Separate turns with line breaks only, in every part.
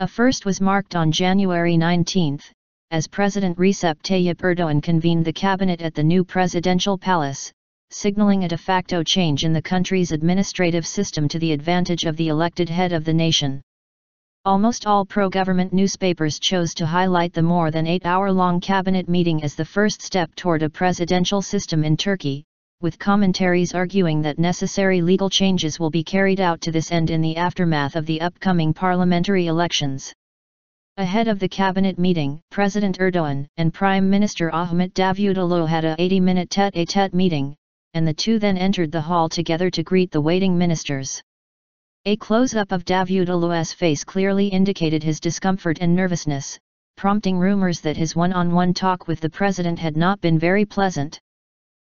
A first was marked on January 19, as President Recep Tayyip Erdoğan convened the cabinet at the new presidential palace, signaling a de facto change in the country's administrative system to the advantage of the elected head of the nation. Almost all pro-government newspapers chose to highlight the more than 8-hour-long cabinet meeting as the first step toward a presidential system in Turkey, with commentaries arguing that necessary legal changes will be carried out to this end in the aftermath of the upcoming parliamentary elections. Ahead of the cabinet meeting, President Erdoğan and Prime Minister Ahmet Davutoğlu had a 80-minute tête-à-tête meeting, and the two then entered the hall together to greet the waiting ministers. A close-up of Davutoğlu's face clearly indicated his discomfort and nervousness, prompting rumors that his one-on-one talk with the president had not been very pleasant.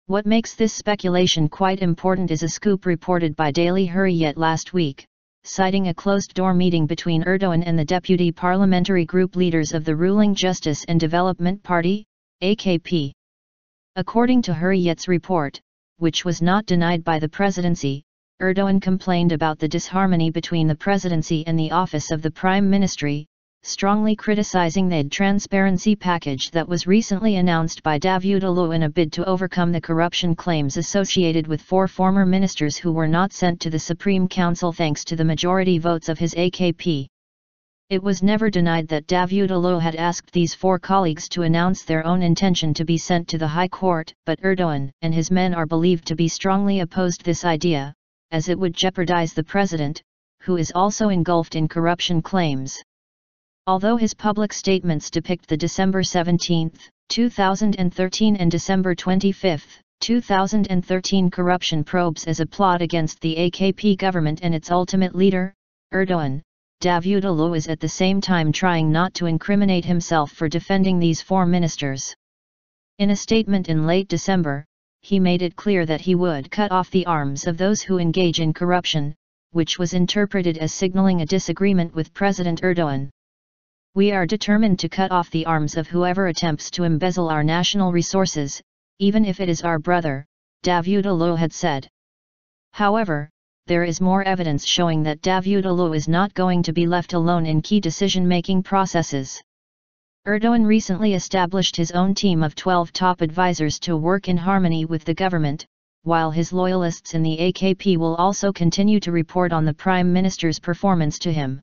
What makes this speculation quite important is a scoop reported by Daily Hurriyet last week, citing a closed-door meeting between Erdoğan and the deputy parliamentary group leaders of the ruling Justice and Development Party, AKP. According to Hurriyet's report, which was not denied by the presidency, Erdoğan complained about the disharmony between the presidency and the office of the prime ministry, strongly criticizing the transparency package that was recently announced by Davutoğlu in a bid to overcome the corruption claims associated with 4 former ministers who were not sent to the Supreme Council thanks to the majority votes of his AKP. It was never denied that Davutoğlu had asked these 4 colleagues to announce their own intention to be sent to the High Court, but Erdoğan and his men are believed to be strongly opposed this idea, as it would jeopardize the president, who is also engulfed in corruption claims. Although his public statements depict the December 17, 2013 and December 25, 2013 corruption probes as a plot against the AKP government and its ultimate leader, Erdoğan, Davutoğlu is at the same time trying not to incriminate himself for defending these 4 ministers. In a statement in late December, he made it clear that he would cut off the arms of those who engage in corruption, which was interpreted as signaling a disagreement with President Erdoğan. "We are determined to cut off the arms of whoever attempts to embezzle our national resources, even if it is our brother," Davutoğlu had said. However, there is more evidence showing that Davutoğlu is not going to be left alone in key decision-making processes. Erdoğan recently established his own team of 12 top advisors to work in harmony with the government, while his loyalists in the AKP will also continue to report on the Prime Minister's performance to him.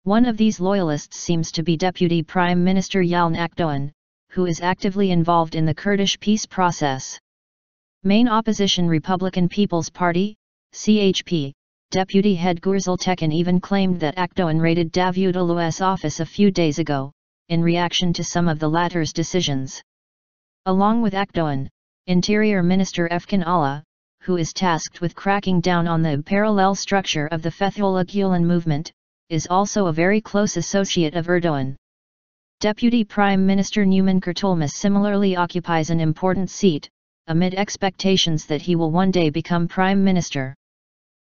One of these loyalists seems to be Deputy Prime Minister Yalçın Akdoğan, who is actively involved in the Kurdish peace process. Main opposition Republican People's Party, CHP, Deputy Head Gürsel Tekin even claimed that Akdoğan raided Davutoğlu's office a few days ago, in reaction to some of the latter's decisions. Along with Akdoğan, Interior Minister Efkan Ala, who is tasked with cracking down on the parallel structure of the Fethullah Gülen movement, is also a very close associate of Erdoğan. Deputy Prime Minister Numan Kurtulmuş similarly occupies an important seat, amid expectations that he will one day become Prime Minister.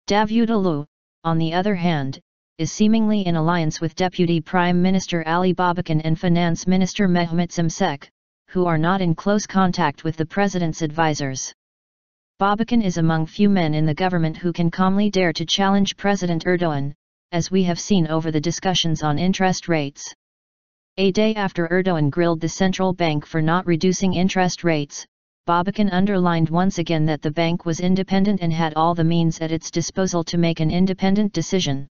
Davutoğlu, on the other hand, is seemingly in alliance with Deputy Prime Minister Ali Babacan and Finance Minister Mehmet Şimşek, who are not in close contact with the president's advisors. Babacan is among few men in the government who can calmly dare to challenge President Erdoğan, as we have seen over the discussions on interest rates. A day after Erdoğan grilled the central bank for not reducing interest rates, Babacan underlined once again that the bank was independent and had all the means at its disposal to make an independent decision.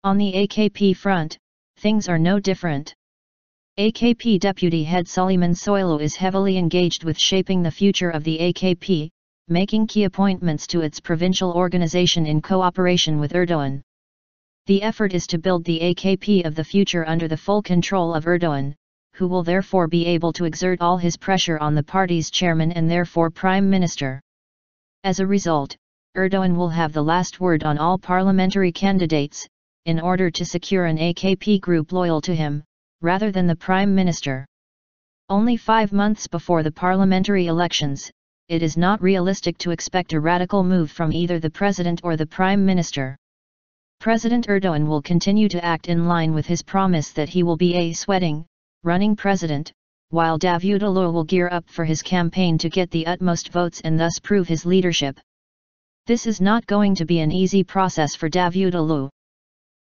On the AKP front, things are no different. AKP Deputy Head Süleyman Soylu is heavily engaged with shaping the future of the AKP, making key appointments to its provincial organization in cooperation with Erdoğan. The effort is to build the AKP of the future under the full control of Erdoğan, who will therefore be able to exert all his pressure on the party's chairman and therefore Prime Minister. As a result, Erdoğan will have the last word on all parliamentary candidates, in order to secure an AKP group loyal to him, rather than the Prime Minister. Only 5 months before the parliamentary elections, it is not realistic to expect a radical move from either the President or the Prime Minister. President Erdoğan will continue to act in line with his promise that he will be a sweating, running president, while Davutoğlu will gear up for his campaign to get the utmost votes and thus prove his leadership. This is not going to be an easy process for Davutoğlu.